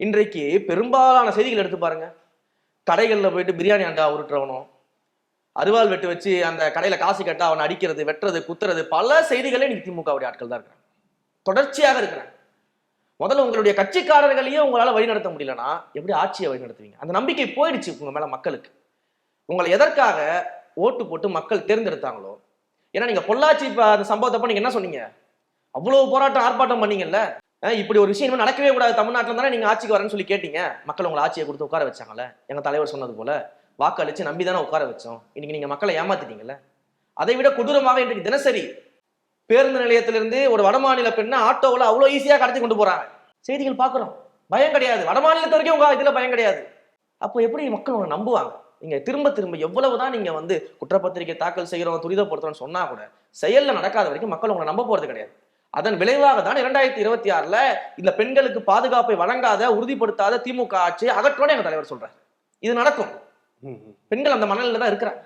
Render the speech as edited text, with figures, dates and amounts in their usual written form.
இன்றைக்கு பெரும்பாலான செய்திகள் எடுத்து பாருங்க. கடைகளில் போயிட்டு பிரியாணி அண்டா உருட்டுறவனும், அருவாள் வெட்டு வச்சு அந்த கடையில காசு கேட்டா அவனை அடிக்கிறது, வெட்டுறது, குத்துறது, பல செய்திகளே இன்னைக்கு திமுகவுடைய ஆட்கள் தான் இருக்கிறாங்க, தொடர்ச்சியாக இருக்கிறாங்க. முதல்ல உங்களுடைய கட்சிக்காரர்களையே உங்களால வழிநடத்த முடியலன்னா எப்படி ஆட்சியை வழிநடத்துவீங்க? அந்த நம்பிக்கை போயிடுச்சு உங்க மேல மக்களுக்கு. உங்களை எதற்காக ஓட்டு போட்டு மக்கள் தேர்ந்தெடுத்தாங்களோ, ஏன்னா நீங்க பொள்ளாச்சி அந்த சம்பவத்தப்ப நீங்க என்ன சொன்னீங்க? அவ்வளவு போராட்டம் ஆர்ப்பாட்டம் பண்ணீங்கல்ல. இப்படி ஒரு விஷயம் நடக்கவே கூடாது தமிழ்நாட்டில் தானே நீங்க ஆட்சிக்கு வரேன்னு சொல்லி கேட்டீங்க. மக்கள் உங்களை ஆட்சியை கொடுத்து உட்கார வச்சாங்கல்ல. எங்க தலைவர் சொன்னது போல வாக்கு அளிச்சு நம்பி தானே உட்கார வச்சோம். இன்னைக்கு நீங்க மக்களை ஏமாத்திட்டீங்கல்ல. அதை விட கொடூரமாக இன்றைக்கு தினசரி பேருந்து நிலையத்திலிருந்து ஒரு வடமாநில பெண்ணை ஆட்டோவில் அவ்வளவு ஈஸியா கடத்தி கொண்டு போறாங்க. செய்திகள் பாக்குறோம். பயம் கிடையாது. வடமாநிலத்து வரைக்கும் உங்க இதுல பயம் கிடையாது. அப்போ எப்படி மக்கள் உங்களை நம்புவாங்க? நீங்க திரும்ப திரும்ப எவ்வளவுதான் நீங்க குற்றப்பத்திரிகை தாக்கல் செய்யறோம், துரிதப்படுத்துறோம்னு சொன்னா கூட செயல்ல நடக்காத வரைக்கும் மக்கள் உங்களை நம்ப போறது கிடையாது. அதன் விளைவாக தான் 2026 இந்த பெண்களுக்கு பாதுகாப்பை வழங்காத, உறுதிப்படுத்தாத திமுக ஆட்சியை அகற்றோட எங்க தலைவர் சொல்றாரு. இது நடக்கும். பெண்கள் அந்த மனநிலையில தான் இருக்கிறாங்க.